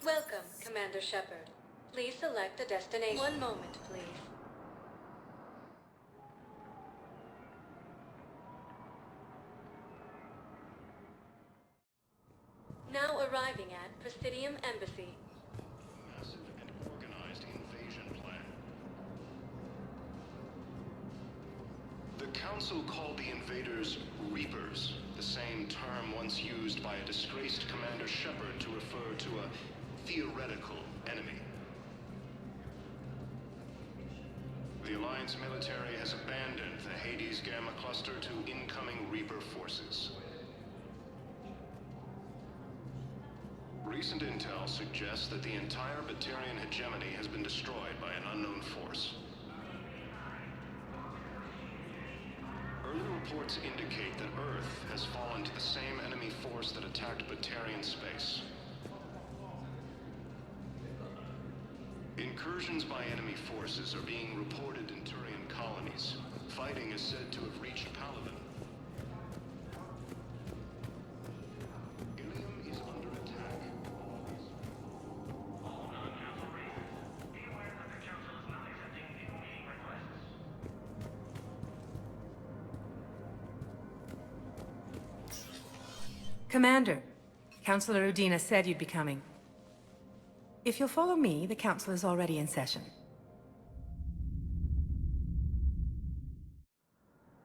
Welcome, Commander Shepard. Please select a destination. One moment, please. Now arriving at Presidium Embassy. Massive and organized invasion plan. The Council called the invaders Reapers, the same term once used by a disgraced Commander Shepard to refer to a theoretical enemy. The Alliance military has abandoned the Hades Gamma cluster to incoming Reaper forces. Recent intel suggests that the entire Batarian hegemony has been destroyed by an unknown force. Early reports indicate that Earth has fallen to the same enemy force that attacked Batarian space. Incursions by enemy forces are being reported in Turian colonies. Fighting is said to have reached Paladin. Ilium is under attack. Be aware that the Council is not accepting new meeting requests. Commander, Councilor Udina said you'd be coming. If you'll follow me, the Council is already in session.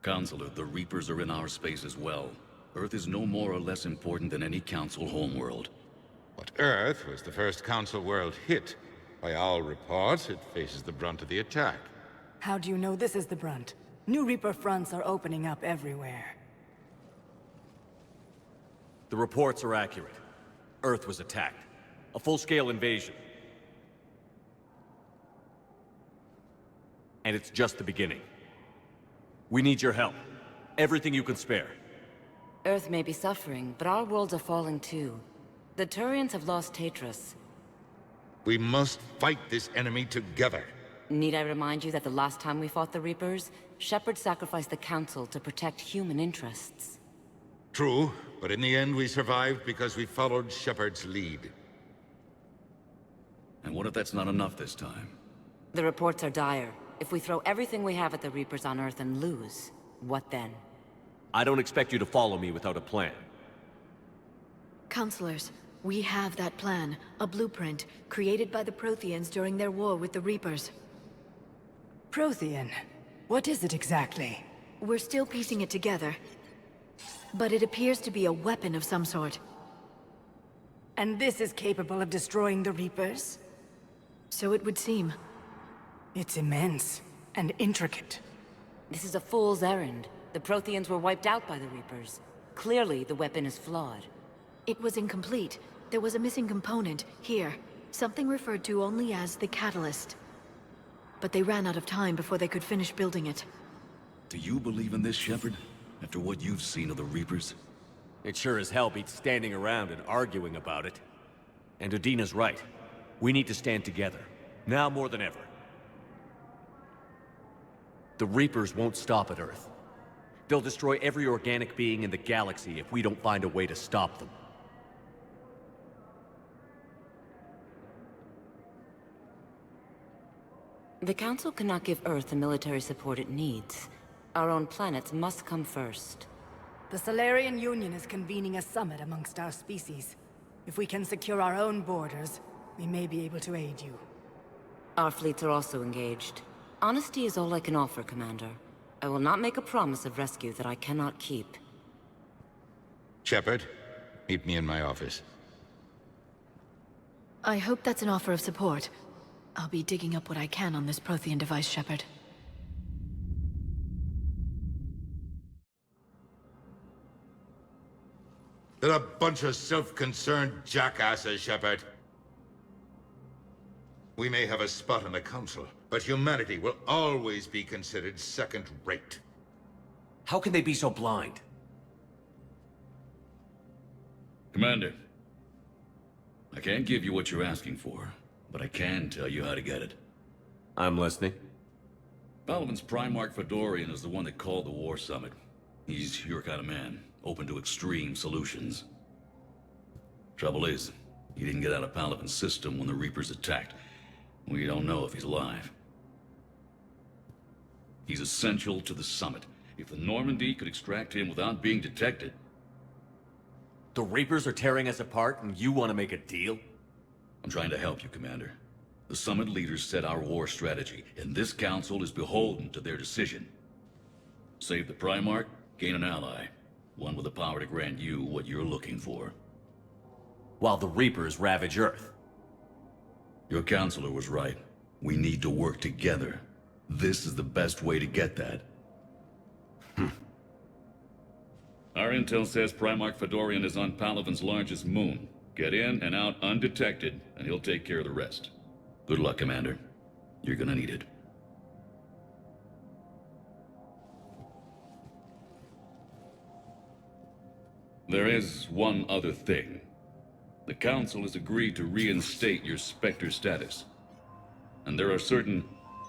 Counselor, the Reapers are in our space as well. Earth is no more or less important than any Council homeworld. But Earth was the first Council world hit. By all reports, it faces the brunt of the attack. How do you know this is the brunt? New Reaper fronts are opening up everywhere. The reports are accurate. Earth was attacked. A full-scale invasion. And it's just the beginning. We need your help. Everything you can spare. Earth may be suffering, but our worlds are falling too. The Turians have lost Tatris. We must fight this enemy together. Need I remind you that the last time we fought the Reapers, Shepard sacrificed the Council to protect human interests? True, but in the end we survived because we followed Shepard's lead. And what if that's not enough this time? The reports are dire. If we throw everything we have at the Reapers on Earth and lose, what then? I don't expect you to follow me without a plan. Counselors, we have that plan. A blueprint, created by the Protheans during their war with the Reapers. Prothean? What is it exactly? We're still piecing it together. But it appears to be a weapon of some sort. And this is capable of destroying the Reapers? So it would seem. It's immense and intricate. This is a fool's errand. The Protheans were wiped out by the Reapers. Clearly, the weapon is flawed. It was incomplete. There was a missing component, here. Something referred to only as the catalyst. But they ran out of time before they could finish building it. Do you believe in this, Shepard? After what you've seen of the Reapers? It sure as hell beats standing around and arguing about it. And Udina's right. We need to stand together. Now more than ever. The Reapers won't stop at Earth. They'll destroy every organic being in the galaxy if we don't find a way to stop them. The Council cannot give Earth the military support it needs. Our own planets must come first. The Solarian Union is convening a summit amongst our species. If we can secure our own borders, we may be able to aid you. Our fleets are also engaged. Honesty is all I can offer, Commander. I will not make a promise of rescue that I cannot keep. Shepard, meet me in my office. I hope that's an offer of support. I'll be digging up what I can on this Prothean device, Shepard. They're a bunch of self-concerned jackasses, Shepard. We may have a spot on the Council, but humanity will always be considered second-rate. How can they be so blind? Commander, I can't give you what you're asking for, but I can tell you how to get it. I'm listening. Palaven's Primarch Fedorian is the one that called the War Summit. He's your kind of man, open to extreme solutions. Trouble is, He didn't get out of Palaven's system when the Reapers attacked. We don't know if he's alive. He's essential to the summit. If the Normandy could extract him without being detected... The Reapers are tearing us apart, and you want to make a deal? I'm trying to help you, Commander. The summit leaders set our war strategy, and this council is beholden to their decision. Save the Primarch, gain an ally. One with the power to grant you what you're looking for. While the Reapers ravage Earth. Your counselor was right. We need to work together. This is the best way to get that. Our intel says Primarch Fedorian is on Palaven's largest moon. Get in and out undetected, and he'll take care of the rest. Good luck, Commander. You're gonna need it. There is one other thing. The Council has agreed to reinstate your Spectre status. And there are certain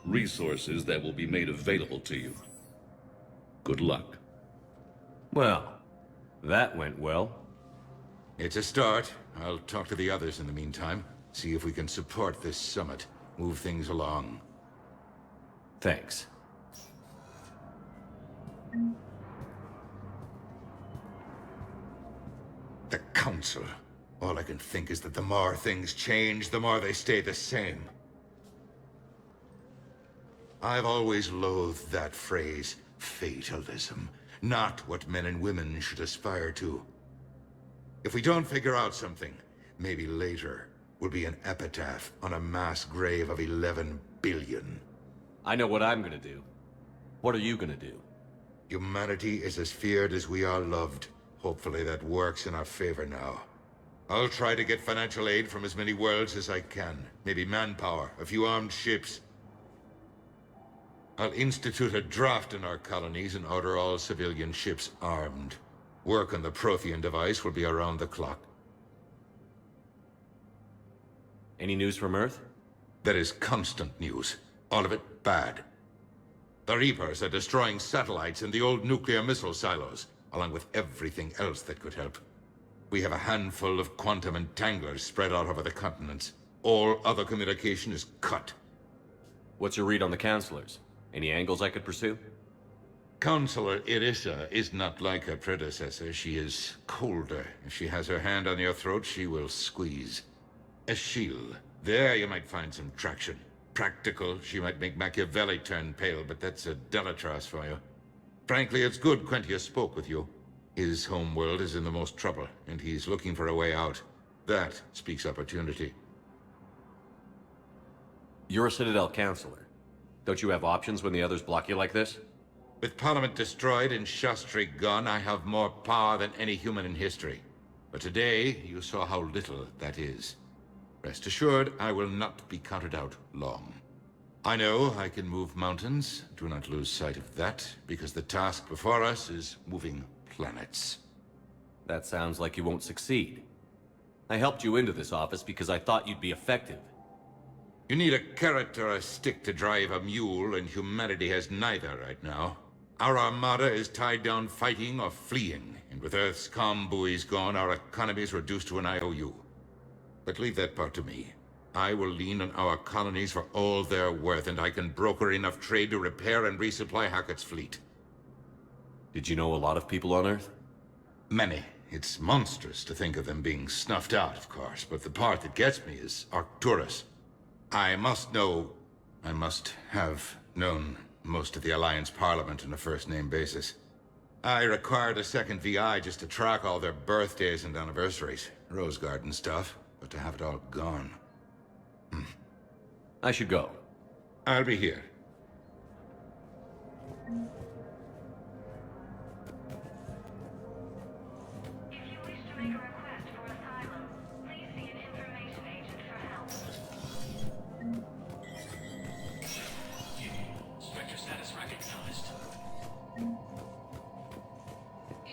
resources that will be made available to you. Good luck. Well, that went well. It's a start. I'll talk to the others in the meantime. See if we can support this summit. Move things along. Thanks. The Council. All I can think is that the more things change, the more they stay the same. I've always loathed that phrase, fatalism. Not what men and women should aspire to. If we don't figure out something, maybe later will be an epitaph on a mass grave of 11 billion. I know what I'm gonna do. What are you gonna do? Humanity is as feared as we are loved. Hopefully that works in our favor now. I'll try to get financial aid from as many worlds as I can. Maybe manpower, a few armed ships. I'll institute a draft in our colonies and order all civilian ships armed. Work on the Prothean device will be around the clock. Any news from Earth? There is constant news. All of it bad. The Reapers are destroying satellites in the old nuclear missile silos, along with everything else that could help. We have a handful of quantum entanglers spread out over the continents. All other communication is cut. What's your read on the counselors? Any angles I could pursue? Counselor Irissa is not like her predecessor. She is colder. If she has her hand on your throat, she will squeeze. Eschil. There you might find some traction. Practical, she might make Machiavelli turn pale, but that's a Delatras for you. Frankly, it's good Quentius spoke with you. His homeworld is in the most trouble, and he's looking for a way out. That speaks opportunity. You're a Citadel counselor. Don't you have options when the others block you like this? With Parliament destroyed and Shastri gone, I have more power than any human in history. But today, you saw how little that is. Rest assured, I will not be counted out long. I know I can move mountains. Do not lose sight of that, because the task before us is moving planets. That sounds like you won't succeed. I helped you into this office because I thought you'd be effective. You need a carrot or a stick to drive a mule, and humanity has neither right now. Our armada is tied down fighting or fleeing, and with Earth's comm buoys gone, our economy is reduced to an IOU. But leave that part to me. I will lean on our colonies for all they're worth, and I can broker enough trade to repair and resupply Hackett's fleet. Did you know a lot of people on Earth? Many. It's monstrous to think of them being snuffed out, of course, but the part that gets me is Arcturus. I must have known most of the Alliance Parliament on a first-name basis. I required a second VI just to track all their birthdays and anniversaries. Rose Garden stuff, but to have it all gone. I should go. I'll be here. If you wish to make a request for asylum, please see an information agent for help. Spectre status recognized. In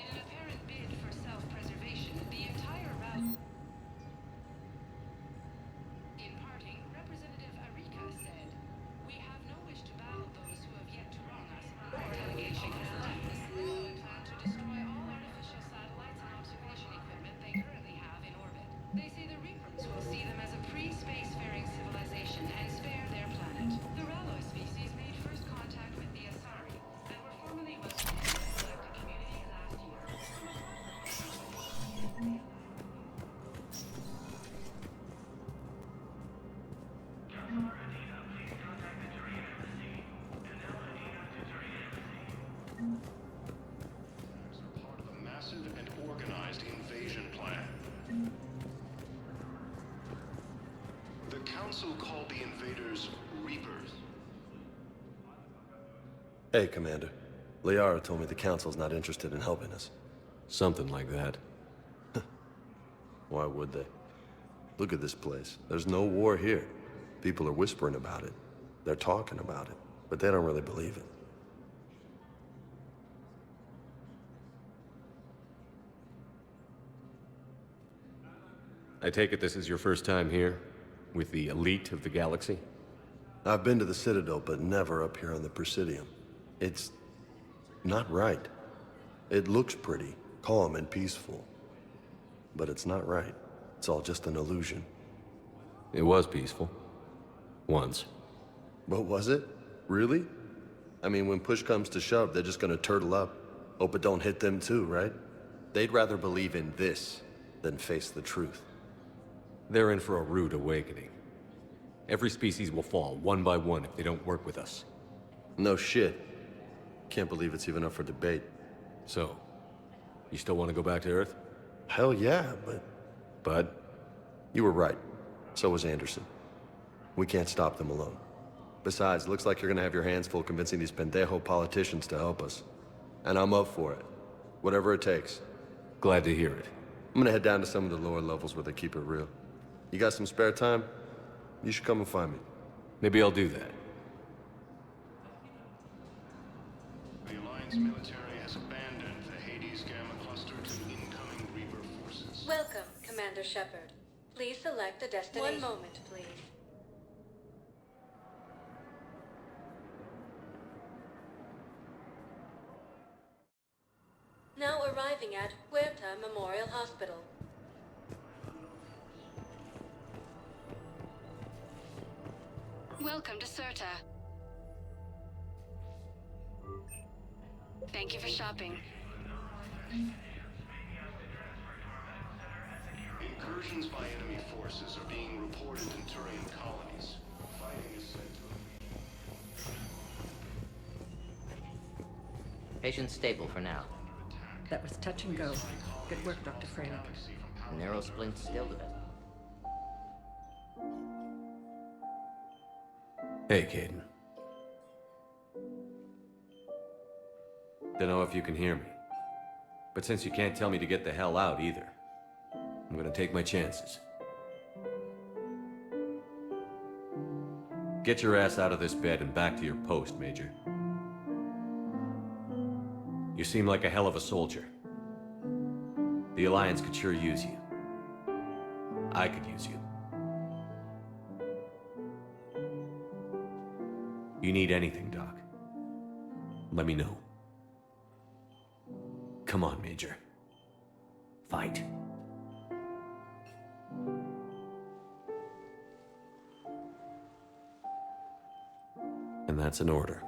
an apparent bid for self-preservation, the entire route... In parting, Representative Arika said, "We have no wish Council called the invaders Reapers. Hey, Commander. Liara told me the Council's not interested in helping us. Something like that. Why would they? Look at this place. There's no war here. People are whispering about it. They're talking about it, but they don't really believe it. I take it this is your first time here? With the elite of the galaxy? I've been to the Citadel, but never up here on the Presidium. It's not right. It looks pretty, calm and peaceful. But it's not right. It's all just an illusion. It was peaceful. Once. But was it? Really? I mean, when push comes to shove, they're just gonna turtle up. Hope it don't hit them too, right? They'd rather believe in this than face the truth. They're in for a rude awakening. Every species will fall, one by one, if they don't work with us. No shit. Can't believe it's even up for debate. So, you still want to go back to Earth? Hell yeah, but... Bud? You were right. So was Anderson. We can't stop them alone. Besides, looks like you're gonna have your hands full convincing these pendejo politicians to help us. And I'm up for it. Whatever it takes. Glad to hear it. I'm gonna head down to some of the lower levels where they keep it real. You got some spare time? You should come and find me. Maybe I'll do that. The Alliance military has abandoned the Hades Gamma cluster to incoming Reaper forces. Welcome, Commander Shepard. Please select a destination. 1 moment, please. Now arriving at Huerta Memorial Hospital. Welcome to Certa. Thank you for shopping. Incursions by enemy forces are being reported in Turian colonies. Fighting is said to Patient stable for now. That was touch and go. Good work, Dr. Frank. Narrow splint still the best. Hey, Kaiden. Don't know if you can hear me. But since you can't tell me to get the hell out either, I'm gonna take my chances. Get your ass out of this bed and back to your post, Major. You seem like a hell of a soldier. The Alliance could sure use you. I could use you. You need anything, Doc, let me know. Come on, Major. Fight. And that's an order.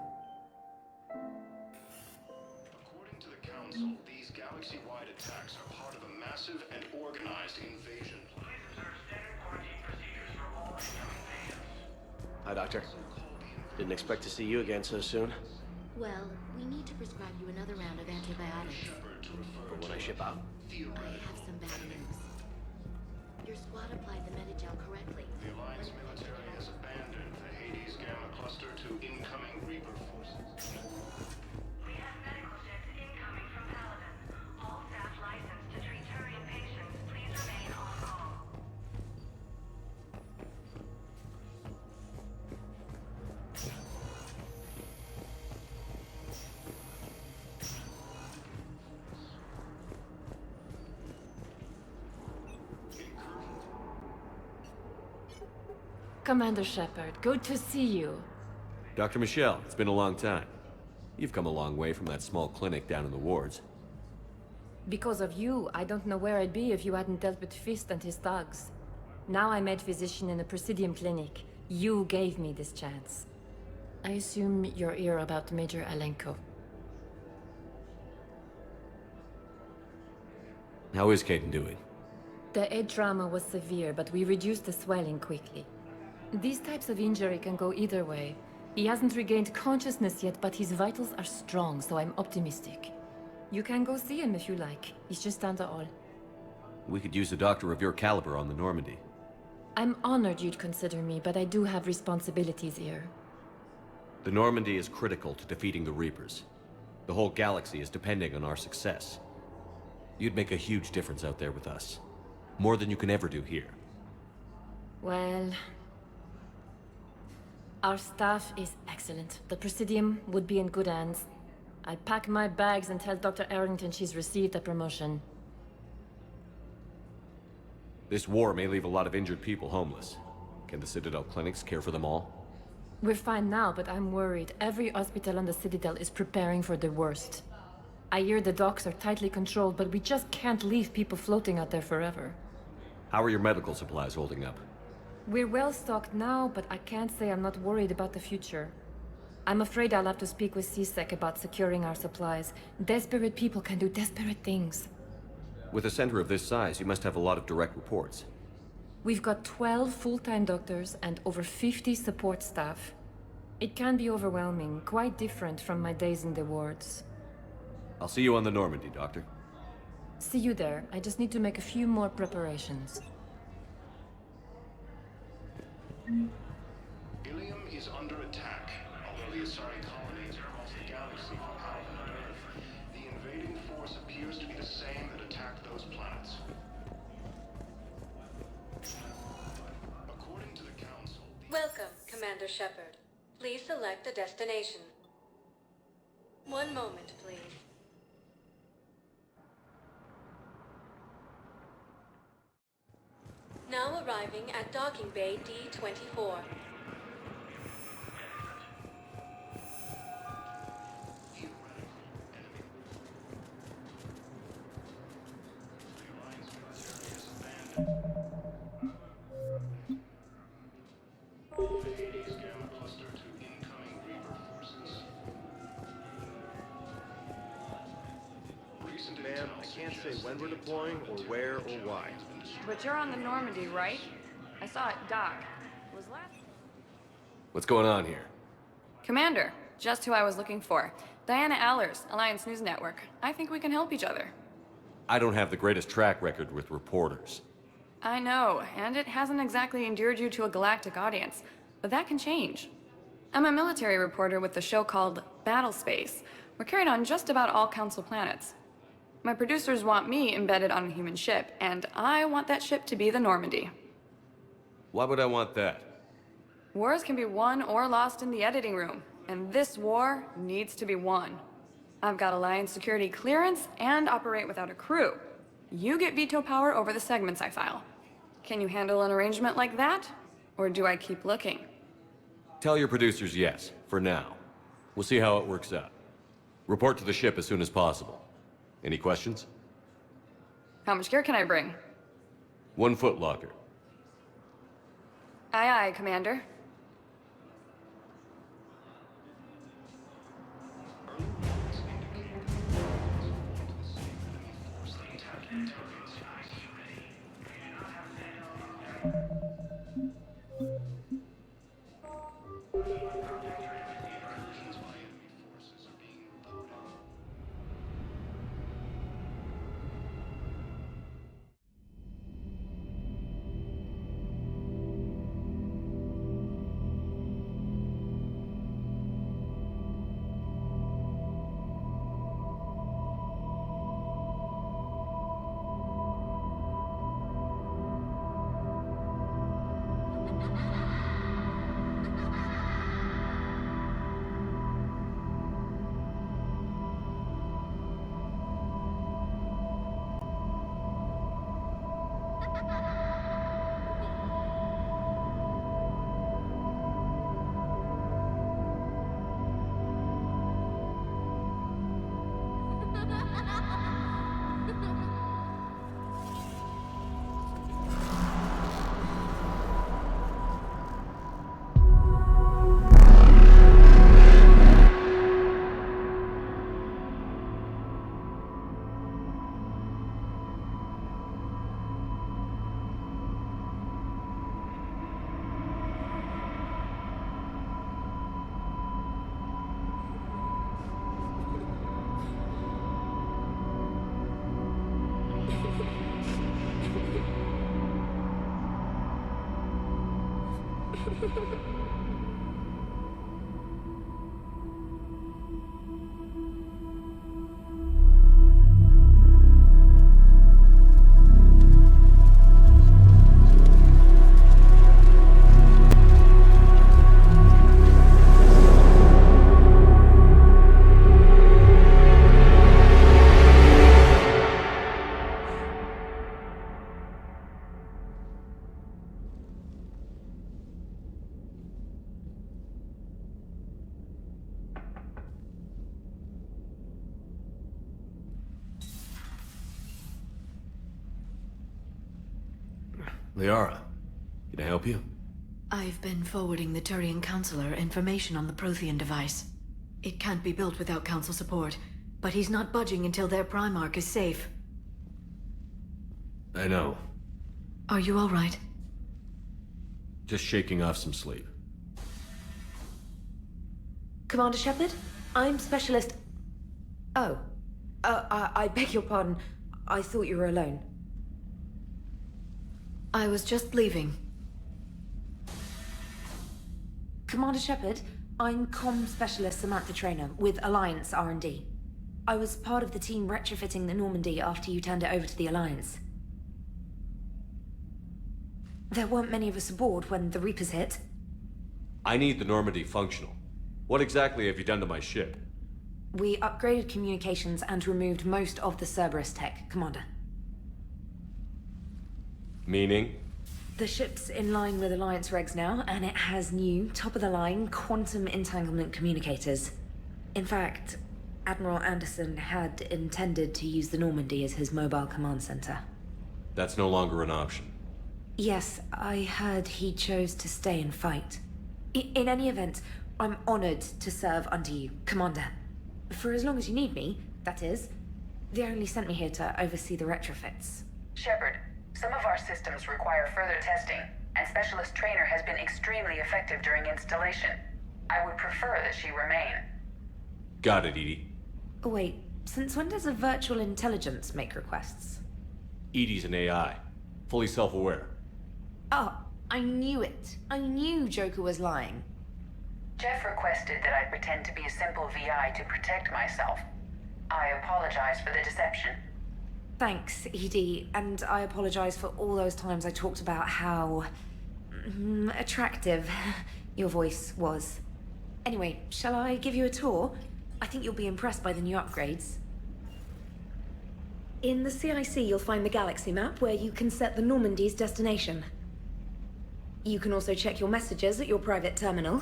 According to the Council, these galaxy-wide attacks are part of a massive and organized invasion plan. Hi, Doctor. Didn't expect to see you again so soon. Well, we need to prescribe you another round of antibiotics. For when I ship out. I have some bad news. Your squad applied the Medigel correctly. The Alliance military has abandoned the Hades Gamma cluster to incoming Reaper forces. We have medical ships incoming from Paladin. All staff licensed to treat Turian patients, please remain on call. Commander Shepard, good to see you. Dr. Michelle, it's been a long time. You've come a long way from that small clinic down in the wards. Because of you, I don't know where I'd be if you hadn't dealt with Fist and his thugs. Now I'm med physician in a Presidium clinic. You gave me this chance. I assume you're here about Major Alenko. How is Kaiden doing? The head trauma was severe, but we reduced the swelling quickly. These types of injury can go either way. He hasn't regained consciousness yet, but his vitals are strong, so I'm optimistic. You can go see him if you like. He's just down the hall. We could use a doctor of your caliber on the Normandy. I'm honored you'd consider me, but I do have responsibilities here. The Normandy is critical to defeating the Reapers. The whole galaxy is depending on our success. You'd make a huge difference out there with us. More than you can ever do here. Well... Our staff is excellent. The Presidium would be in good hands. I'll pack my bags and tell Dr. Arrington she's received a promotion. This war may leave a lot of injured people homeless. Can the Citadel clinics care for them all? We're fine now, but I'm worried. Every hospital on the Citadel is preparing for the worst. I hear the docks are tightly controlled, but we just can't leave people floating out there forever. How are your medical supplies holding up? We're well stocked now, but I can't say I'm not worried about the future. I'm afraid I'll have to speak with CSEC about securing our supplies. Desperate people can do desperate things. With a center of this size, you must have a lot of direct reports. We've got 12 full-time doctors and over 50 support staff. It can be overwhelming, quite different from my days in the wards. I'll see you on the Normandy, Doctor. See you there. I just need to make a few more preparations. Ilium is under attack. Although the Asari colonies are across the galaxy from Paladin and Earth, the invading force appears to be the same that attacked those planets. According to the Council... Welcome, Commander Shepard. Please select a destination. One moment, please. Now arriving at Docking Bay D-24. Ma'am, I can't say when we're deploying or where or why. But you're on the Normandy, right? I saw it dock. Was last... What's going on here? Commander, just who I was looking for. Diana Allers, Alliance News Network. I think we can help each other. I don't have the greatest track record with reporters. I know, and it hasn't exactly endeared you to a galactic audience, but that can change. I'm a military reporter with the show called Battle Space. We're carried on just about all Council planets. My producers want me embedded on a human ship, and I want that ship to be the Normandy. Why would I want that? Wars can be won or lost in the editing room, and this war needs to be won. I've got Alliance security clearance and operate without a crew. You get veto power over the segments I file. Can you handle an arrangement like that? Or do I keep looking? Tell your producers yes, for now. We'll see how it works out. Report to the ship as soon as possible. Any questions? How much gear can I bring? 1 foot locker. Aye, aye, Commander. Liara, can I help you? I've been forwarding the Turian Counselor information on the Prothean device. It can't be built without Council support, but he's not budging until their Primarch is safe. I know. Are you all right? Just shaking off some sleep. Commander Shepard? I'm Specialist... Oh. I beg your pardon. I thought you were alone. I was just leaving. Commander Shepard, I'm Comm Specialist Samantha Traynor with Alliance R&D. I was part of the team retrofitting the Normandy after you turned it over to the Alliance. There weren't many of us aboard when the Reapers hit. I need the Normandy functional. What exactly have you done to my ship? We upgraded communications and removed most of the Cerberus tech, Commander. Meaning? The ship's in line with Alliance regs now, and it has new, top-of-the-line, quantum entanglement communicators. In fact, Admiral Anderson had intended to use the Normandy as his mobile command center. That's no longer an option. Yes, I heard he chose to stay and fight. In any event, I'm honored to serve under you, Commander. For as long as you need me, that is. They only sent me here to oversee the retrofits. Shepard, some of our systems require further testing, and Specialist Traynor has been extremely effective during installation. I would prefer that she remain. Got it, Edie. Wait, since when does a virtual intelligence make requests? Edie's an AI. Fully self-aware. Oh, I knew it. I knew Joker was lying. Jeff requested that I pretend to be a simple VI to protect myself. I apologize for the deception. Thanks, Edie, and I apologize for all those times I talked about how... attractive your voice was. Anyway, shall I give you a tour? I think you'll be impressed by the new upgrades. In the CIC, you'll find the galaxy map where you can set the Normandy's destination. You can also check your messages at your private terminal.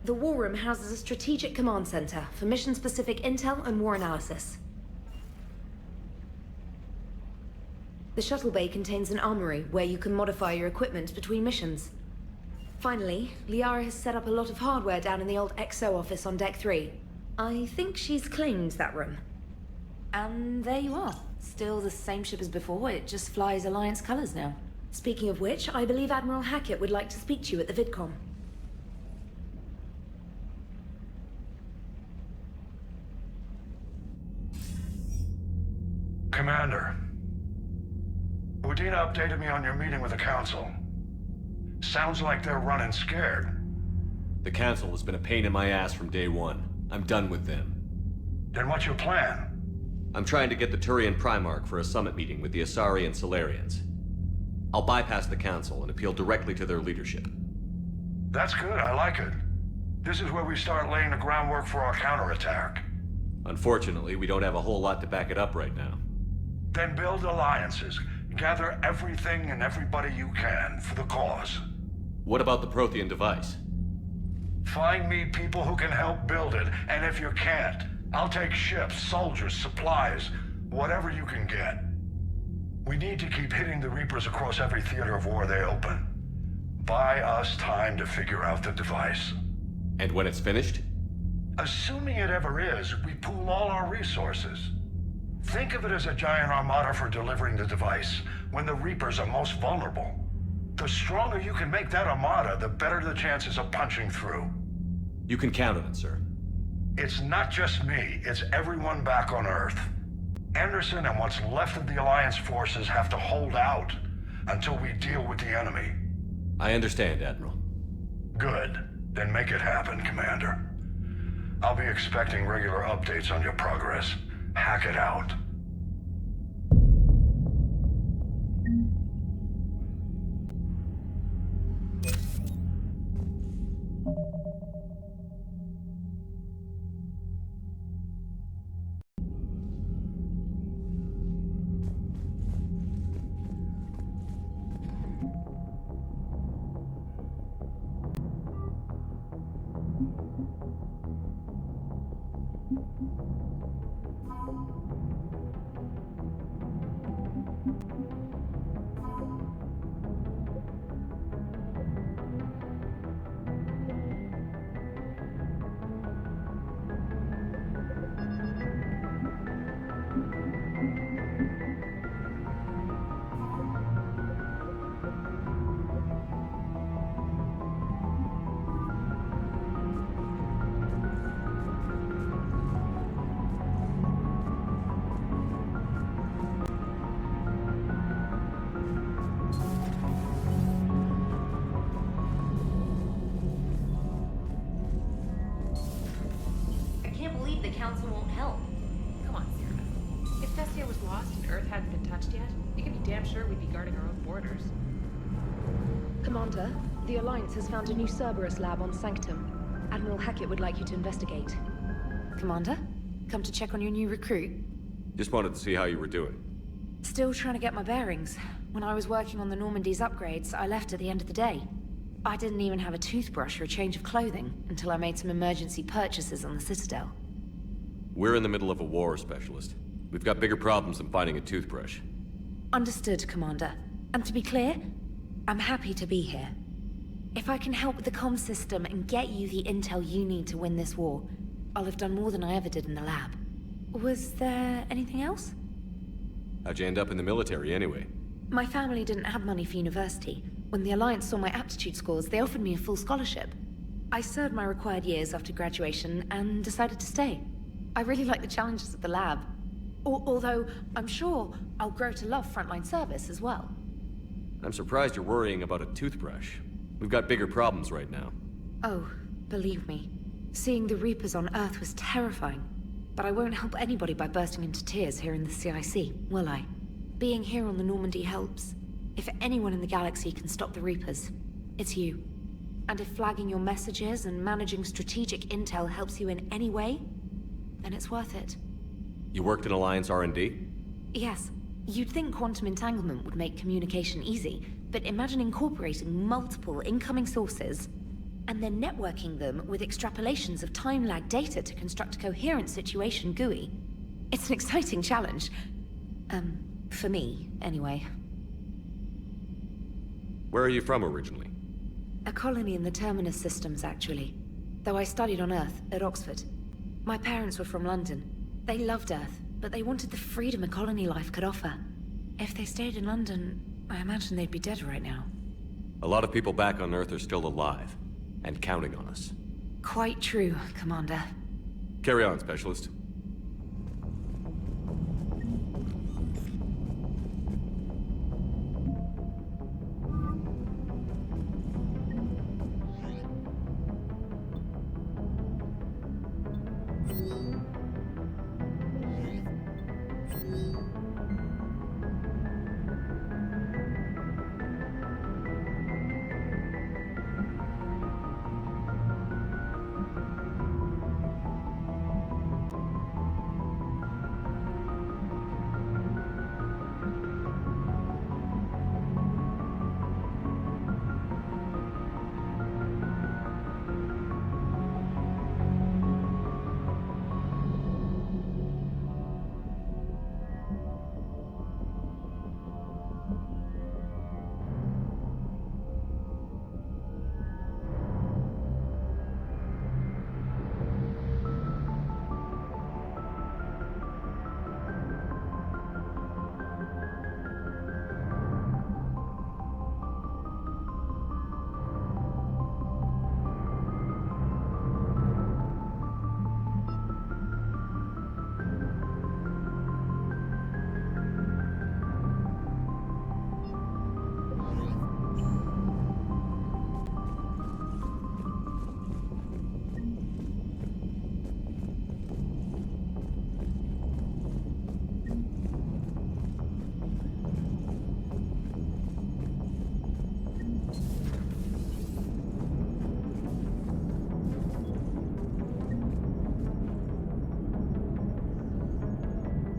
The War Room houses a strategic command center for mission-specific intel and war analysis. The shuttle bay contains an armory where you can modify your equipment between missions. Finally, Liara has set up a lot of hardware down in the old XO office on Deck 3. I think she's claimed that room. And there you are. Still the same ship as before, it just flies Alliance colors now. Speaking of which, I believe Admiral Hackett would like to speak to you at the VidCom. Commander, Udina updated me on your meeting with the Council. Sounds like they're running scared. The Council has been a pain in my ass from day one. I'm done with them. Then what's your plan? I'm trying to get the Turian Primarch for a summit meeting with the Asari and Solarians. I'll bypass the Council and appeal directly to their leadership. That's good, I like it. This is where we start laying the groundwork for our counterattack. Unfortunately, we don't have a whole lot to back it up right now. Then build alliances. Gather everything and everybody you can for the cause. What about the Prothean device? Find me people who can help build it, and if you can't, I'll take ships, soldiers, supplies, whatever you can get. We need to keep hitting the Reapers across every theater of war they open. Buy us time to figure out the device. And when it's finished? Assuming it ever is, we pool all our resources. Think of it as a giant armada for delivering the device, when the Reapers are most vulnerable. The stronger you can make that armada, the better the chances of punching through. You can count on it, sir. It's not just me, it's everyone back on Earth. Anderson and what's left of the Alliance forces have to hold out. until we deal with the enemy. I understand, Admiral. Good. Then make it happen, Commander. I'll be expecting regular updates on your progress. Hack it out. Council won't help. Come on, Sarah. If Thessia was lost and Earth hadn't been touched yet, you can be damn sure we'd be guarding our own borders. Commander, the Alliance has found a new Cerberus lab on Sanctum. Admiral Hackett would like you to investigate. Commander? Come to check on your new recruit? Just wanted to see how you were doing. Still trying to get my bearings. When I was working on the Normandy's upgrades, I left at the end of the day. I didn't even have a toothbrush or a change of clothing until I made some emergency purchases on the Citadel. We're in the middle of a war, Specialist. We've got bigger problems than finding a toothbrush. Understood, Commander. And to be clear, I'm happy to be here. If I can help with the comm system and get you the intel you need to win this war, I'll have done more than I ever did in the lab. Was there anything else? How'd you end up in the military, anyway? My family didn't have money for university. When the Alliance saw my aptitude scores, they offered me a full scholarship. I served my required years after graduation and decided to stay. I really like the challenges of the lab. Although, I'm sure I'll grow to love frontline service as well. I'm surprised you're worrying about a toothbrush. We've got bigger problems right now. Oh, believe me. Seeing the Reapers on Earth was terrifying. But I won't help anybody by bursting into tears here in the CIC, will I? Being here on the Normandy helps. If anyone in the galaxy can stop the Reapers, it's you. And if flagging your messages and managing strategic intel helps you in any way, then it's worth it. You worked in Alliance R&D? Yes. You'd think quantum entanglement would make communication easy, but imagine incorporating multiple incoming sources and then networking them with extrapolations of time-lag data to construct a coherent situation GUI. It's an exciting challenge. For me, anyway. Where are you from originally? A colony in the Terminus systems, actually. Though I studied on Earth, at Oxford. My parents were from London. They loved Earth, but they wanted the freedom a colony life could offer. If they stayed in London, I imagine they'd be dead right now. A lot of people back on Earth are still alive, and counting on us. Quite true, Commander. Carry on, Specialist.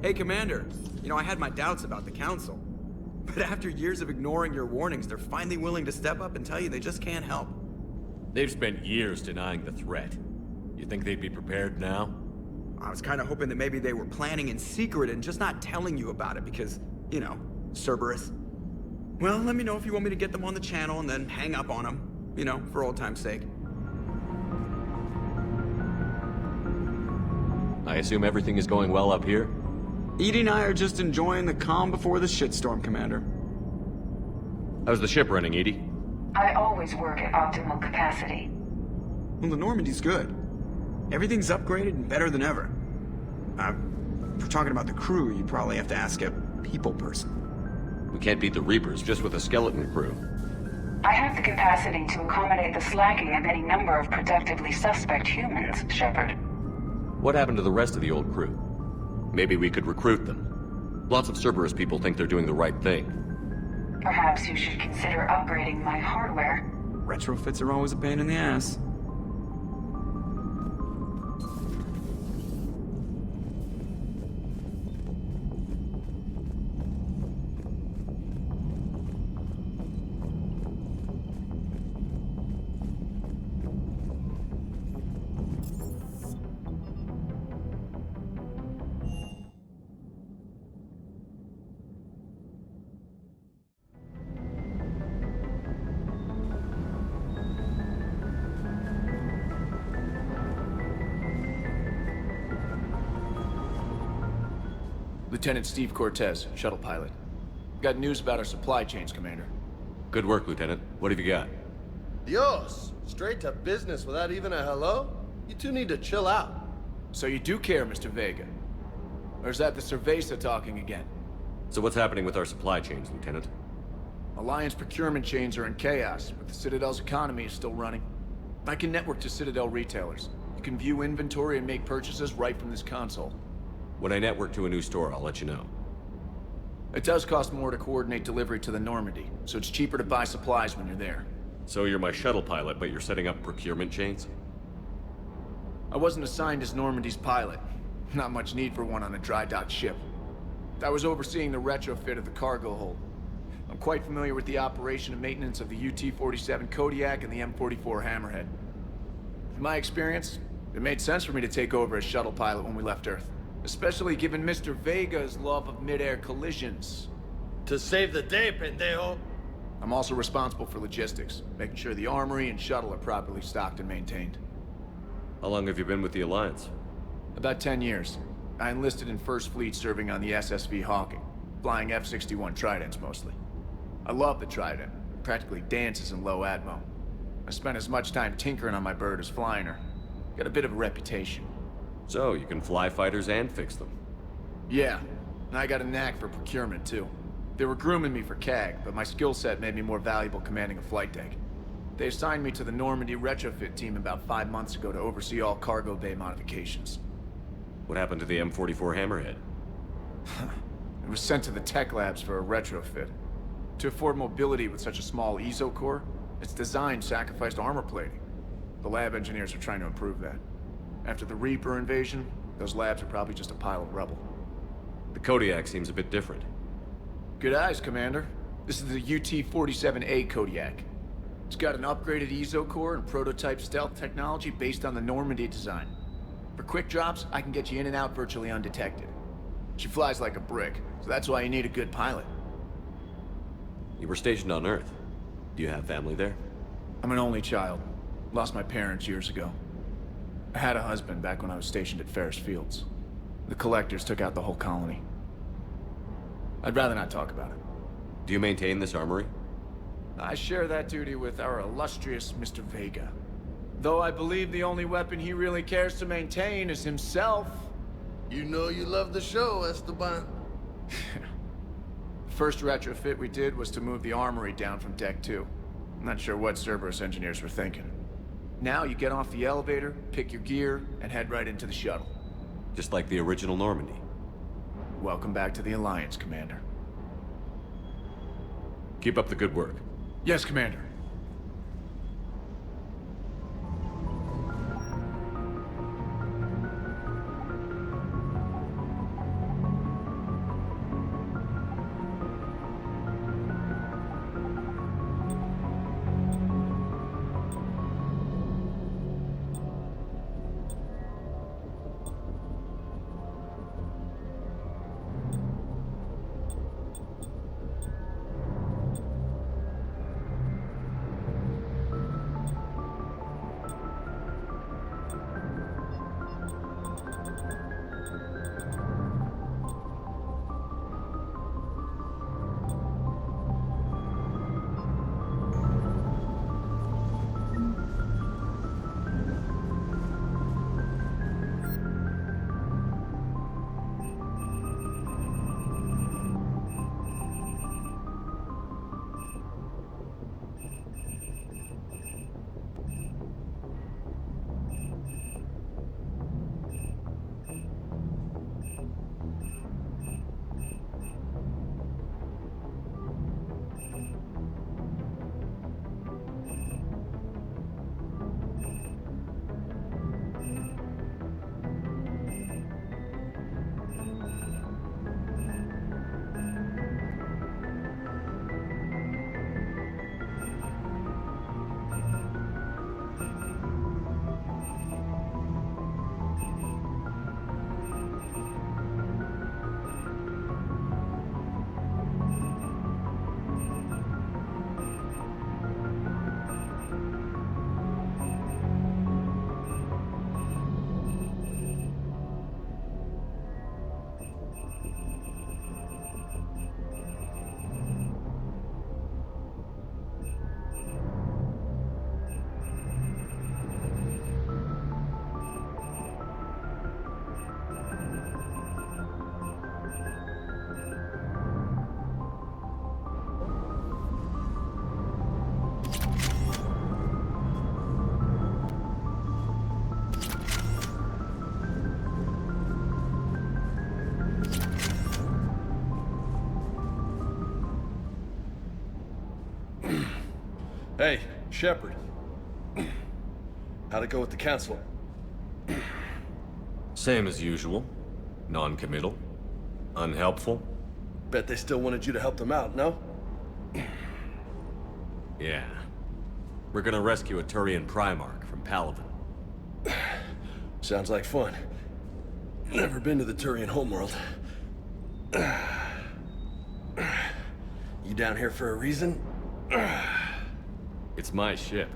Hey, Commander. You know, I had my doubts about the Council. But after years of ignoring your warnings, they're finally willing to step up and tell you they just can't help. They've spent years denying the threat. You think they'd be prepared now? I was kind of hoping that maybe they were planning in secret and just not telling you about it because, you know, Cerberus. Well, let me know if you want me to get them on the channel and then hang up on them. You know, for old time's sake. I assume everything is going well up here? Edie and I are just enjoying the calm before the shitstorm, Commander. How's the ship running, Edie? I always work at optimal capacity. Well, the Normandy's good. Everything's upgraded and better than ever. If we're talking about the crew, you'd probably have to ask a people person. We can't beat the Reapers just with a skeleton crew. I have the capacity to accommodate the slacking of any number of productively suspect humans, Shepard. What happened to the rest of the old crew? Maybe we could recruit them. Lots of Cerberus people think they're doing the right thing. Perhaps you should consider upgrading my hardware. Retrofits are always a pain in the ass. Lieutenant Steve Cortez, shuttle pilot. Got news about our supply chains, Commander. Good work, Lieutenant. What have you got? Dios! Straight to business without even a hello? You two need to chill out. So you do care, Mr. Vega? Or is that the Cerveza talking again? So what's happening with our supply chains, Lieutenant? Alliance procurement chains are in chaos, but the Citadel's economy is still running. I can network to Citadel retailers. You can view inventory and make purchases right from this console. When I network to a new store, I'll let you know. It does cost more to coordinate delivery to the Normandy, so it's cheaper to buy supplies when you're there. So you're my shuttle pilot, but you're setting up procurement chains? I wasn't assigned as Normandy's pilot. Not much need for one on a dry dock ship. I was overseeing the retrofit of the cargo hold. I'm quite familiar with the operation and maintenance of the UT-47 Kodiak and the M44 Hammerhead. In my experience, it made sense for me to take over as shuttle pilot when we left Earth. Especially given Mr. Vega's love of mid-air collisions. To save the day, pendejo! I'm also responsible for logistics, making sure the armory and shuttle are properly stocked and maintained. How long have you been with the Alliance? About 10 years. I enlisted in First Fleet serving on the SSV Hawking, flying F-61 Tridents mostly. I love the Trident. It practically dances in low atmo. I spent as much time tinkering on my bird as flying her. Got a bit of a reputation. So, you can fly fighters and fix them. Yeah, and I got a knack for procurement, too. They were grooming me for CAG, but my skill set made me more valuable commanding a flight deck. They assigned me to the Normandy retrofit team about 5 months ago to oversee all cargo bay modifications. What happened to the M44 Hammerhead? It was sent to the tech labs for a retrofit. To afford mobility with such a small ESO core, its design sacrificed armor plating. The lab engineers are trying to improve that. After the Reaper invasion, those labs are probably just a pile of rubble. The Kodiak seems a bit different. Good eyes, Commander. This is the UT-47A Kodiak. It's got an upgraded ESO core and prototype stealth technology based on the Normandy design. For quick drops, I can get you in and out virtually undetected. She flies like a brick, so that's why you need a good pilot. You were stationed on Earth. Do you have family there? I'm an only child. Lost my parents years ago. I had a husband back when I was stationed at Ferris Fields. The Collectors took out the whole colony. I'd rather not talk about it. Do you maintain this armory? I share that duty with our illustrious Mr. Vega. Though I believe the only weapon he really cares to maintain is himself. You know you love the show, Esteban. The first retrofit we did was to move the armory down from Deck 2. I'm not sure what Cerberus engineers were thinking. Now you get off the elevator, pick your gear, and head right into the shuttle. Just like the original Normandy. Welcome back to the Alliance, Commander. Keep up the good work. Yes, Commander. Hey, Shepard. How'd it go with the council? Same as usual. Non-committal. Unhelpful. Bet they still wanted you to help them out, no? Yeah. We're gonna rescue a Turian Primarch from Paladin. Sounds like fun. Never been to the Turian homeworld. You down here for a reason? It's my ship.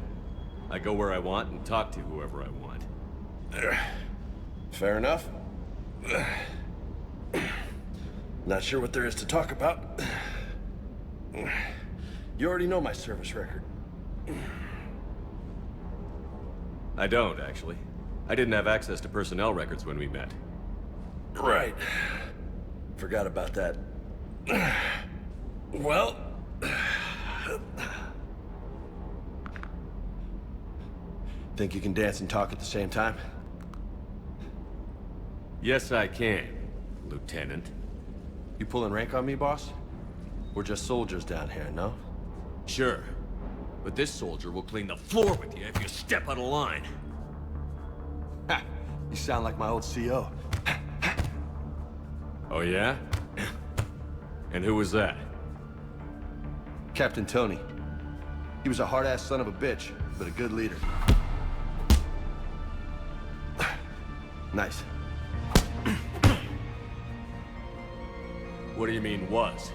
I go where I want and talk to whoever I want. Fair enough. Not sure what there is to talk about. You already know my service record. I don't, actually. I didn't have access to personnel records when we met. Right. Forgot about that. Well... Think you can dance and talk at the same time? Yes, I can, Lieutenant. You pulling rank on me, boss? We're just soldiers down here, no? Sure. But this soldier will clean the floor with you if you step out of line. Ha! You sound like my old CO. Oh, yeah? And who was that? Captain Tony. He was a hard-ass son of a bitch, but a good leader. Nice. What do you mean, was?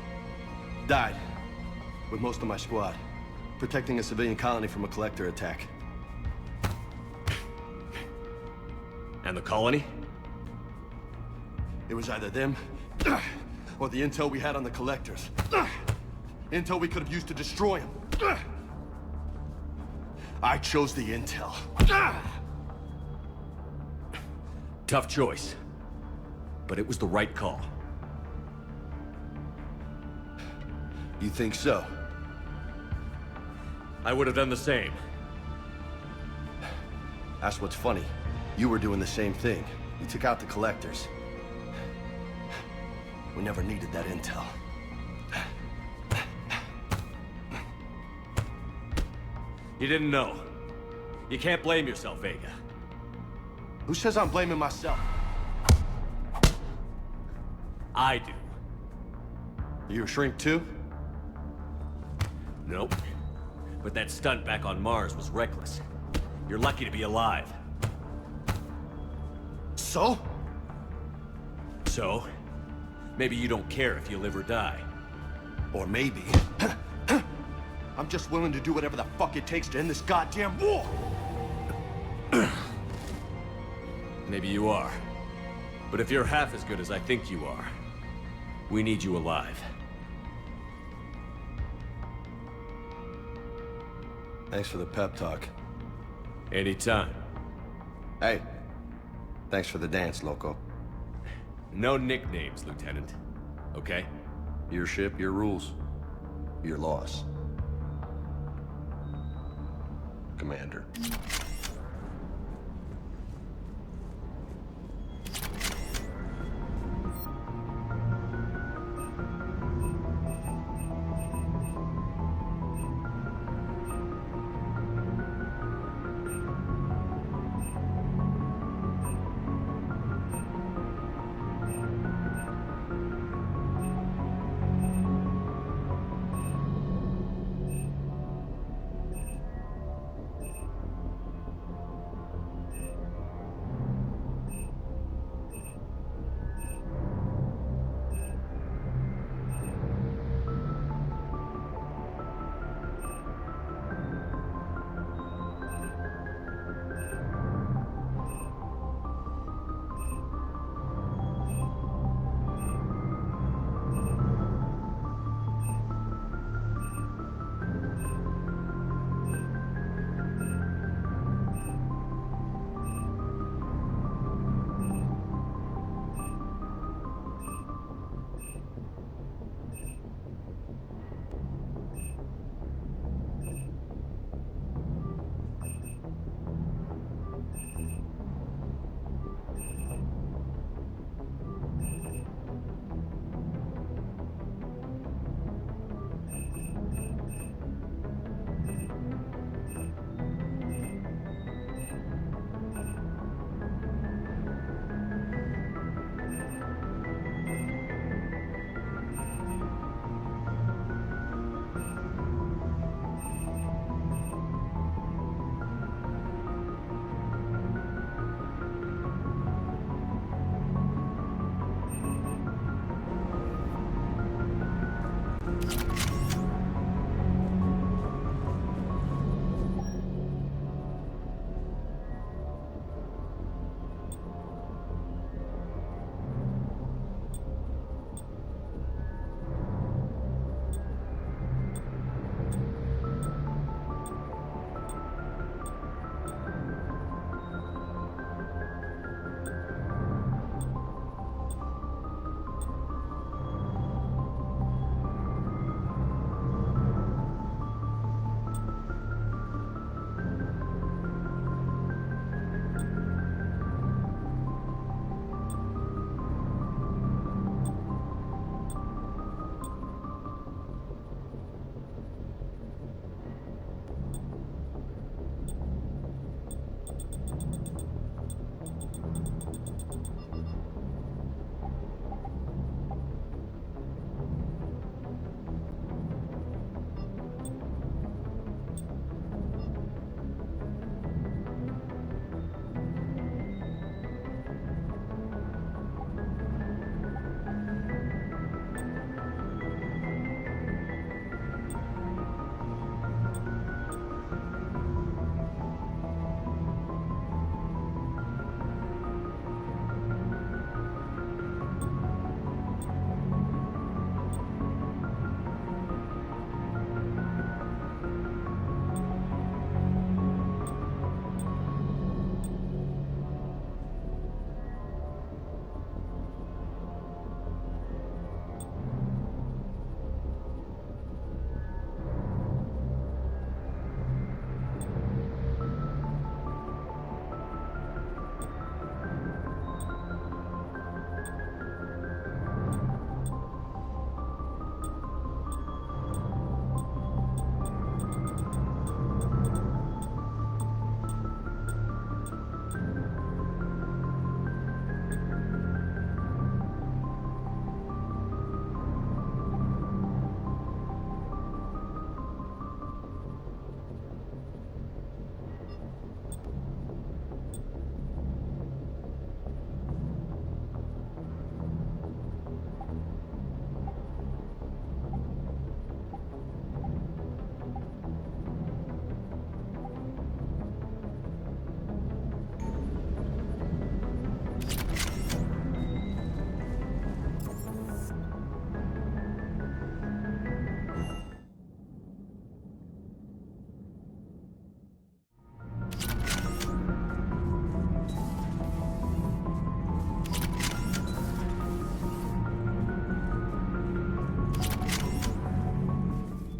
Died. With most of my squad. Protecting a civilian colony from a collector attack. And the colony? It was either them, or the intel we had on the collectors. Intel we could have used to destroy them. I chose the intel. Tough choice. But it was the right call. You think so? I would have done the same. That's what's funny. You were doing the same thing. You took out the collectors. We never needed that intel. You didn't know. You can't blame yourself, Vega. Who says I'm blaming myself? I do. You a shrink too? Nope. But that stunt back on Mars was reckless. You're lucky to be alive. So? So? Maybe you don't care if you live or die. Or maybe... I'm just willing to do whatever the fuck it takes to end this goddamn war! Maybe you are. But if you're half as good as I think you are, we need you alive. Thanks for the pep talk. Anytime. Hey, thanks for the dance, Loco. No nicknames, Lieutenant. Okay? Your ship, your rules. Your loss. Commander.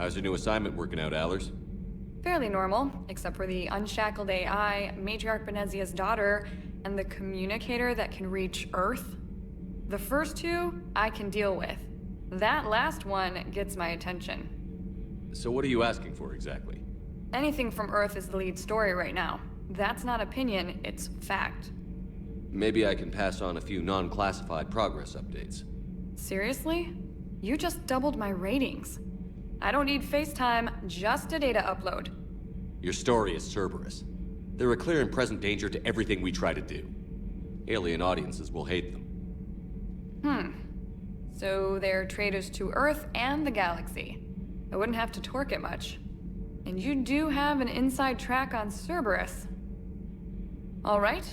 How's your new assignment working out, Allers? Fairly normal, except for the unshackled AI, Matriarch Benezia's daughter, and the communicator that can reach Earth. The first two, I can deal with. That last one gets my attention. So what are you asking for exactly? Anything from Earth is the lead story right now. That's not opinion, it's fact. Maybe I can pass on a few non-classified progress updates. Seriously? You just doubled my ratings. I don't need FaceTime, just a data upload. Your story is Cerberus. They're a clear and present danger to everything we try to do. Alien audiences will hate them. So they're traitors to Earth and the galaxy. I wouldn't have to torque it much. And you do have an inside track on Cerberus. All right,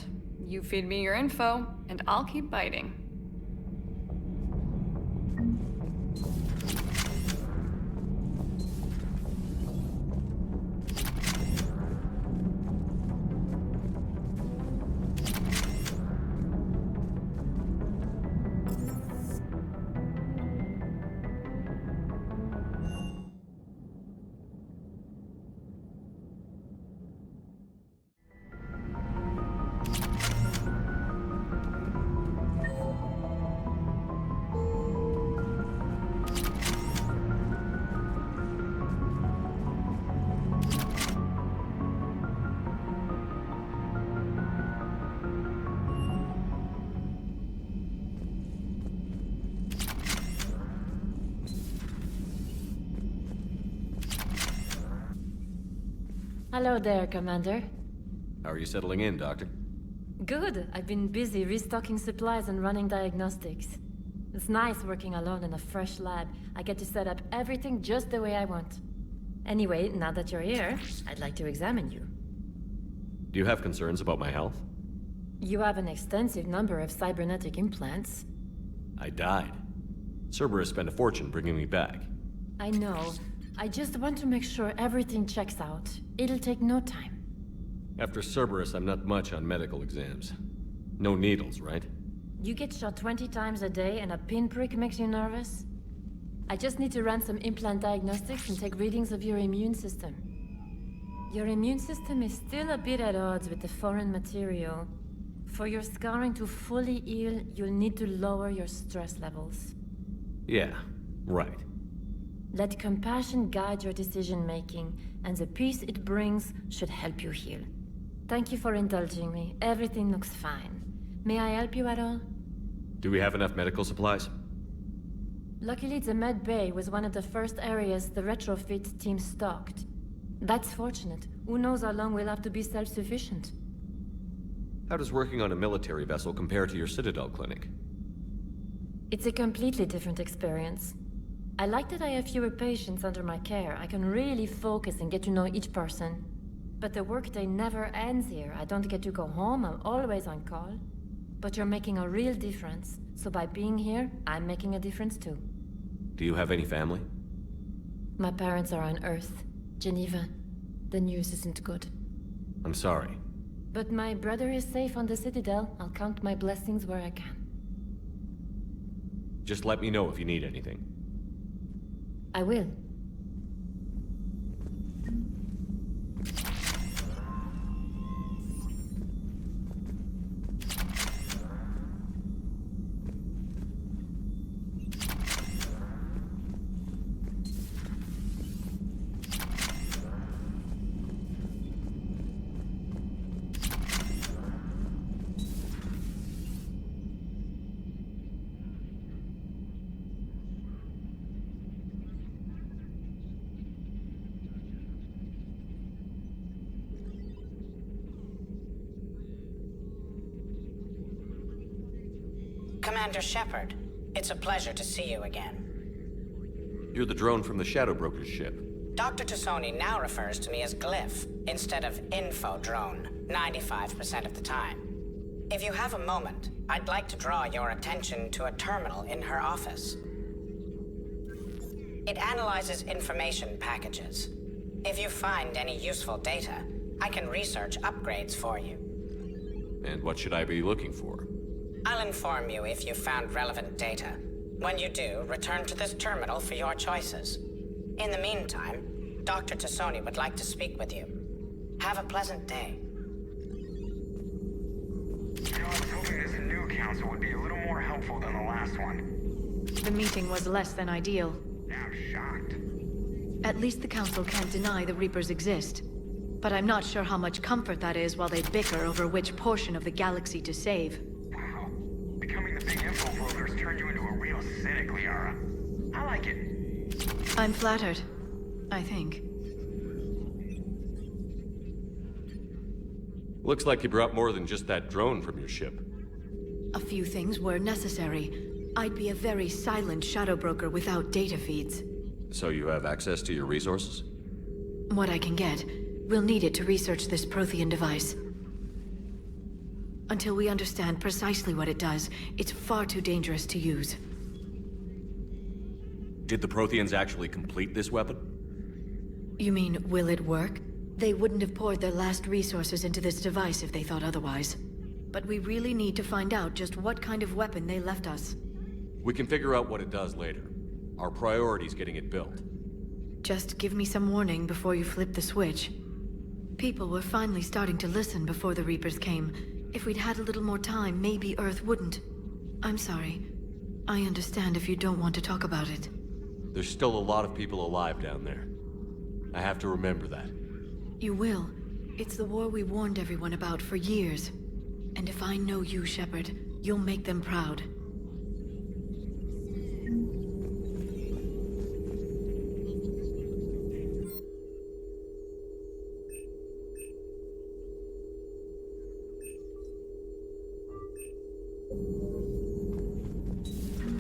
you feed me your info, and I'll keep biting. Hello there, Commander. How are you settling in, Doctor? Good. I've been busy restocking supplies and running diagnostics. It's nice working alone in a fresh lab. I get to set up everything just the way I want. Anyway, now that you're here, I'd like to examine you. Do you have concerns about my health? You have an extensive number of cybernetic implants. I died. Cerberus spent a fortune bringing me back. I know. I just want to make sure everything checks out. It'll take no time. After Cerberus, I'm not much on medical exams. No needles, right? You get shot 20 times a day and a pinprick makes you nervous? I just need to run some implant diagnostics and take readings of your immune system. Your immune system is still a bit at odds with the foreign material. For your scarring to fully heal, you'll need to lower your stress levels. Yeah, right. Let compassion guide your decision-making, and the peace it brings should help you heal. Thank you for indulging me. Everything looks fine. May I help you at all? Do we have enough medical supplies? Luckily, the med bay was one of the first areas the retrofit team stocked. That's fortunate. Who knows how long we'll have to be self-sufficient. How does working on a military vessel compare to your Citadel clinic? It's a completely different experience. I like that I have fewer patients under my care. I can really focus and get to know each person. But the workday never ends here. I don't get to go home, I'm always on call. But you're making a real difference. So by being here, I'm making a difference too. Do you have any family? My parents are on Earth, Geneva. The news isn't good. I'm sorry. But my brother is safe on the Citadel. I'll count my blessings where I can. Just let me know if you need anything. I will. Commander Shepard, it's a pleasure to see you again. You're the drone from the Shadow Broker's ship. Dr. Tassoni now refers to me as Glyph instead of Info Drone, 95% of the time. If you have a moment, I'd like to draw your attention to a terminal in her office. It analyzes information packages. If you find any useful data, I can research upgrades for you. And what should I be looking for? I'll inform you if you found relevant data. When you do, return to this terminal for your choices. In the meantime, Dr. Tassoni would like to speak with you. Have a pleasant day. I was hoping this new council would be a little more helpful than the last one. The meeting was less than ideal. I'm shocked. At least the council can't deny the Reapers exist. But I'm not sure how much comfort that is while they bicker over which portion of the galaxy to save. Wow. Becoming the big info brokers turned you into a real cynic, Liara. I like it. I'm flattered. I think. Looks like you brought more than just that drone from your ship. A few things were necessary. I'd be a very silent shadow broker without data feeds. So you have access to your resources? What I can get. We'll need it to research this Prothean device. Until we understand precisely what it does, it's far too dangerous to use. Did the Protheans actually complete this weapon? You mean, will it work? They wouldn't have poured their last resources into this device if they thought otherwise. But we really need to find out just what kind of weapon they left us. We can figure out what it does later. Our priority's getting it built. Just give me some warning before you flip the switch. People were finally starting to listen before the Reapers came. If we'd had a little more time, maybe Earth wouldn't. I'm sorry. I understand if you don't want to talk about it. There's still a lot of people alive down there. I have to remember that. You will. It's the war we warned everyone about for years. And if I know you, Shepard, you'll make them proud.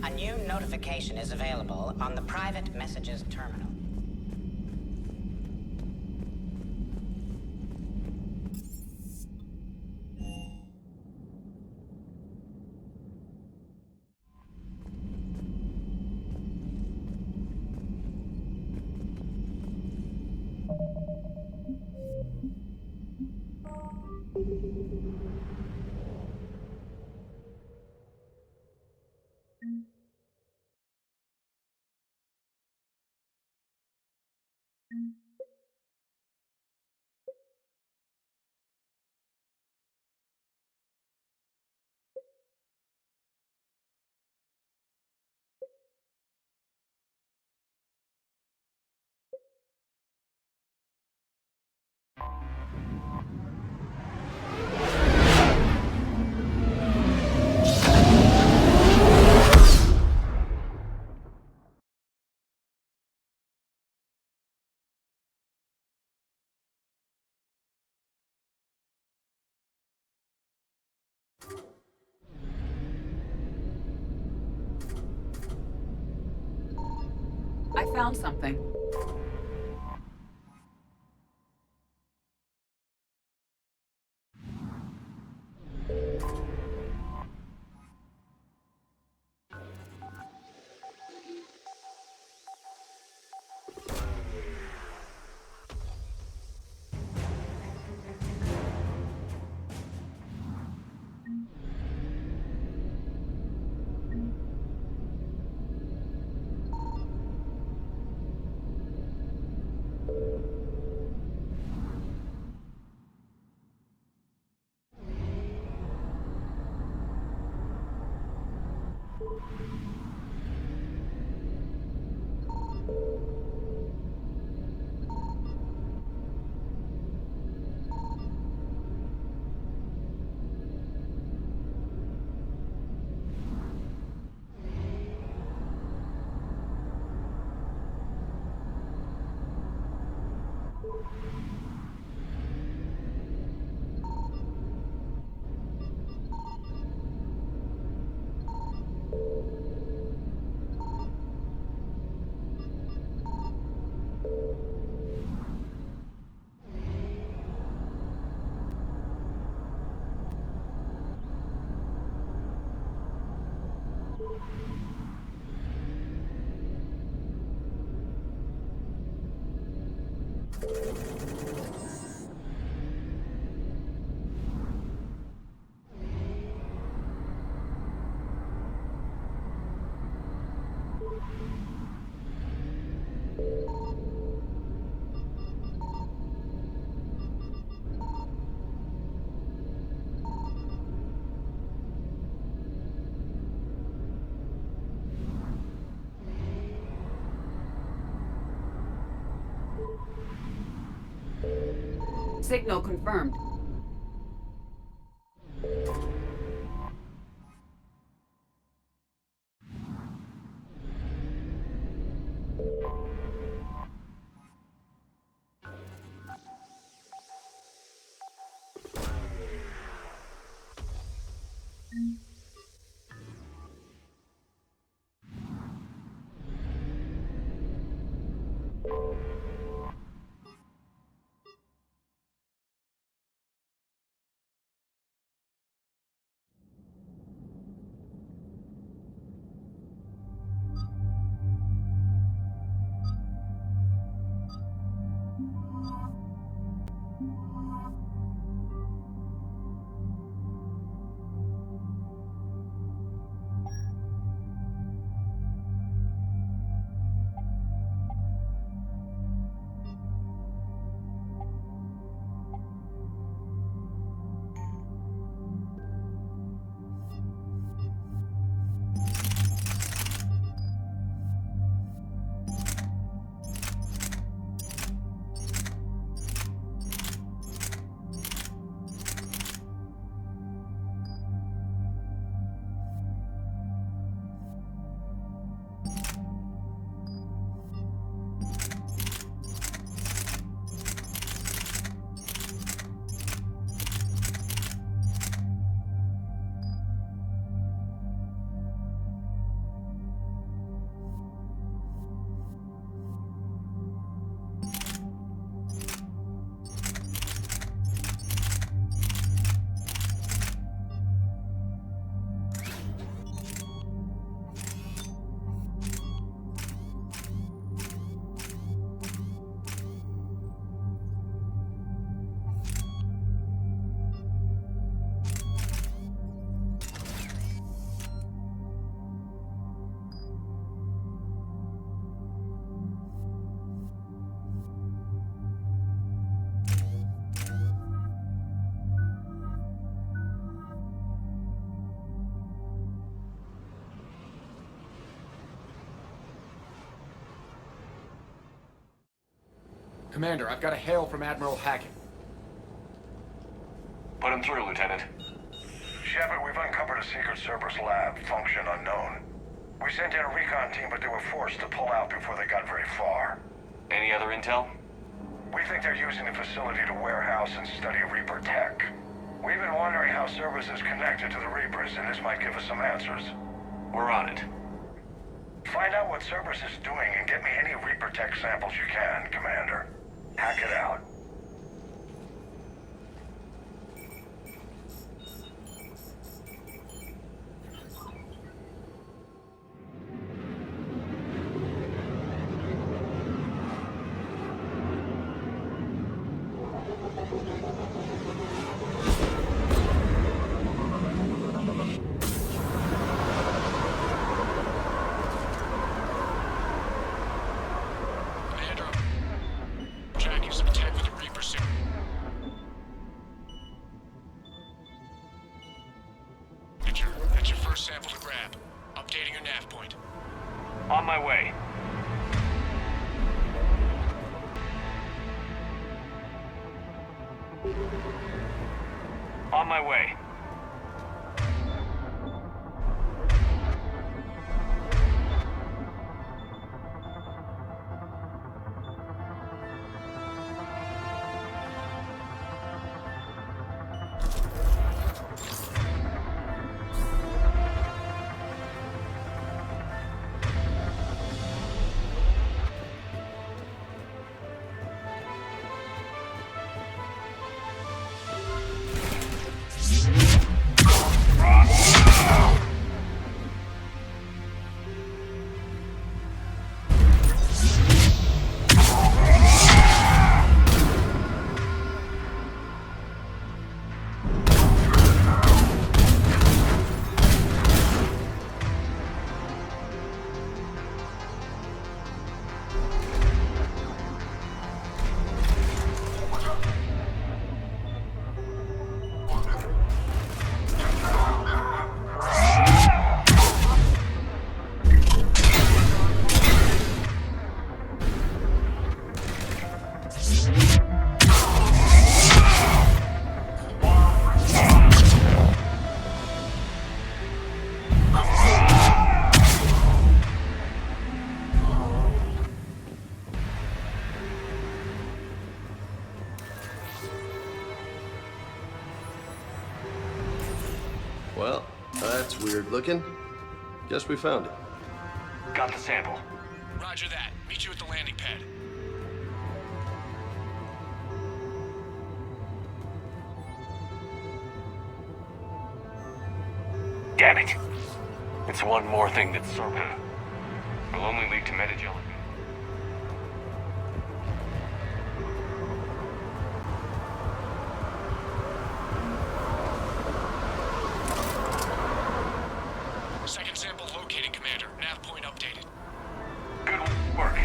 A new notification is available on the private messages terminal. I found something. Signal confirmed. Commander, I've got a hail from Admiral Hackett. Put him through, Lieutenant. Shepard, we've uncovered a secret Cerberus lab, function unknown. We sent in a recon team, but they were forced to pull out before they got very far. Any other intel? We think they're using the facility to warehouse and study Reaper tech. We've been wondering how Cerberus is connected to the Reapers, and this might give us some answers. We're on it. Find out what Cerberus is doing and get me any Reaper tech samples you can, Commander. Hack it out. Sample to grab. Updating your nav point. On my way. On my way. Well, that's weird looking. Guess we found it. Got the sample. Roger that. Meet you at the landing pad. Damn it. It's one more thing that's certain. Will only lead to metagelin. Second sample located, Commander. Nav point updated. Good work.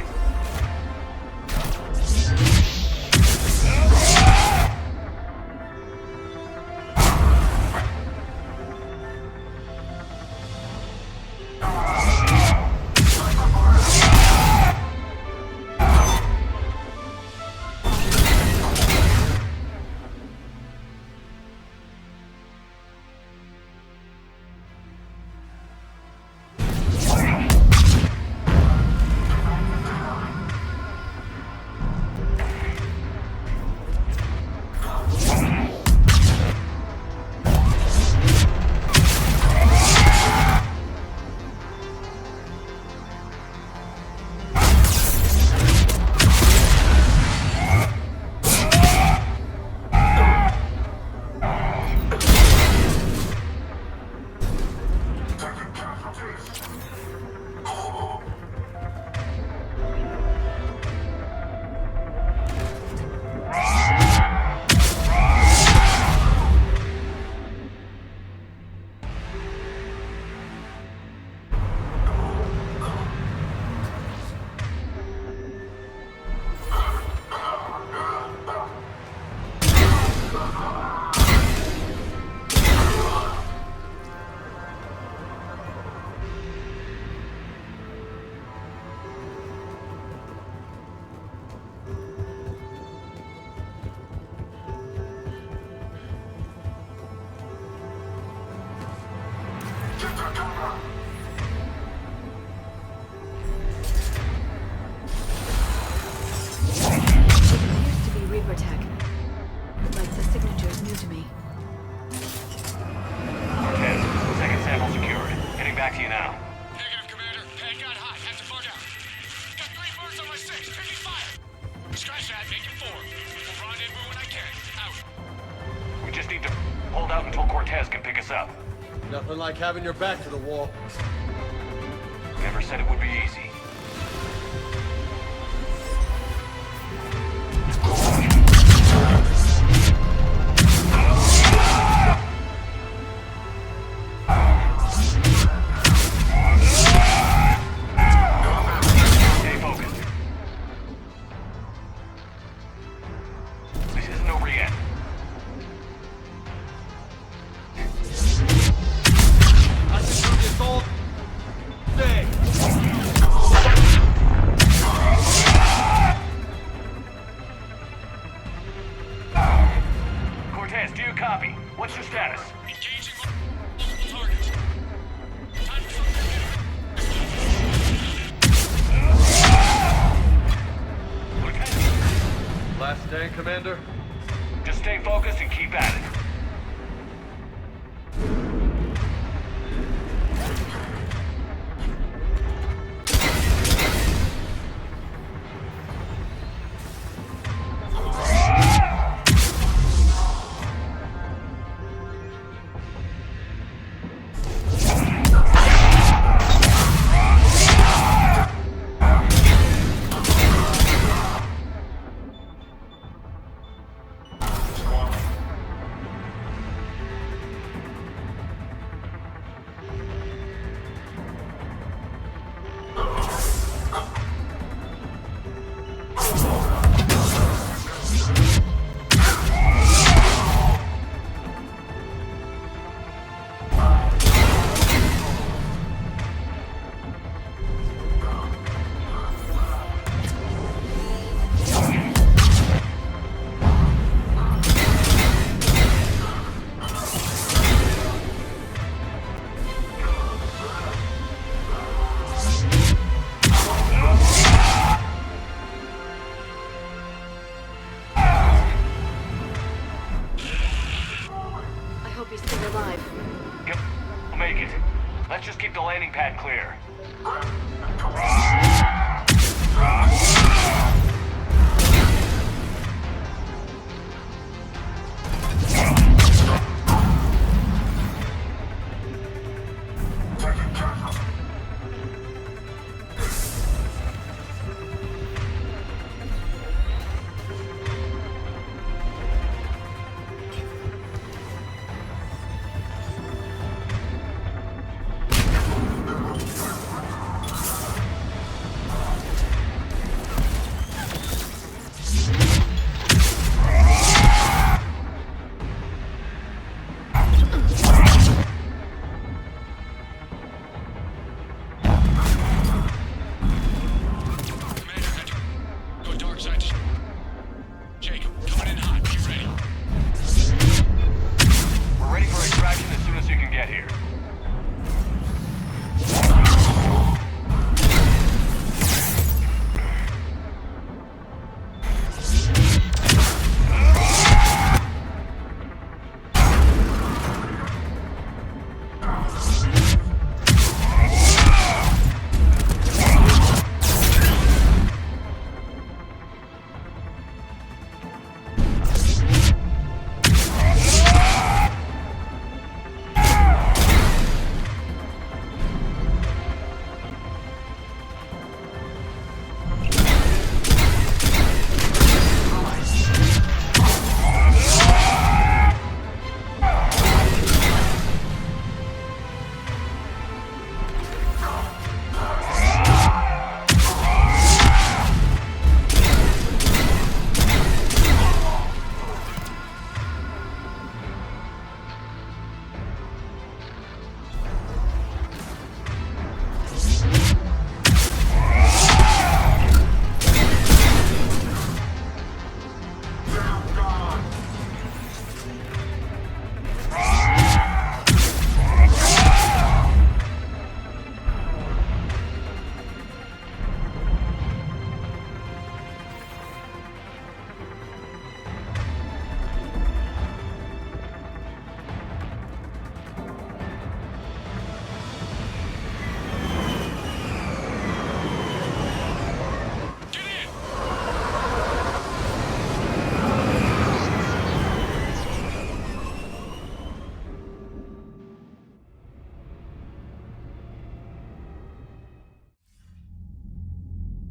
Used to be Reaper tech. Like the signature's new to me. Cortez, second sample secured. Heading back to you now. Negative, Commander. Pad got hot. Have to bug out. Got 3 birds on my 6. Taking fire. Scratch that. Make it 4. We'll rendezvous when I can. Out. We just need to hold out until Cortez can pick us up. Nothing like having your back to the wall. Never said it would be easy. Stay focused. This isn't over yet. I can do this all day. Cortez, do you copy? What's your status? Engaging multiple targets. Time for something. Last stand, Commander? Just stay focused and keep at it. We'll make it. Let's just keep the landing pad clear.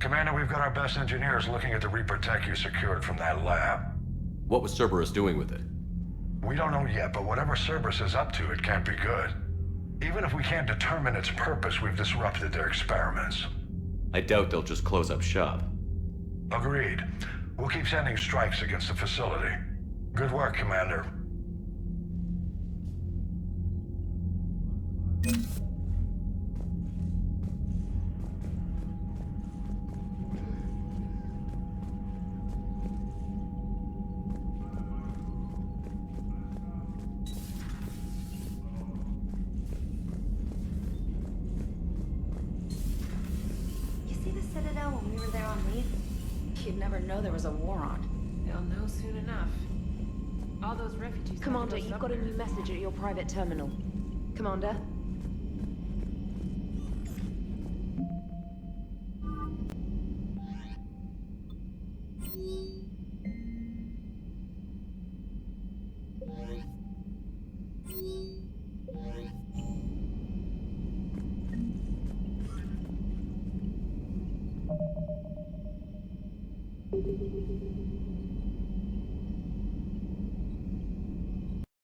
Commander, we've got our best engineers looking at the Reaper tech you secured from that lab. What was Cerberus doing with it? We don't know yet, but whatever Cerberus is up to, it can't be good. Even if we can't determine its purpose, we've disrupted their experiments. I doubt they'll just close up shop. Agreed. We'll keep sending strikes against the facility. Good work, Commander. Citadel when we were there on leave? You'd never know there was a war on. They'll know soon enough. All those refugees... Commander, you've got a new message at your private terminal. Commander?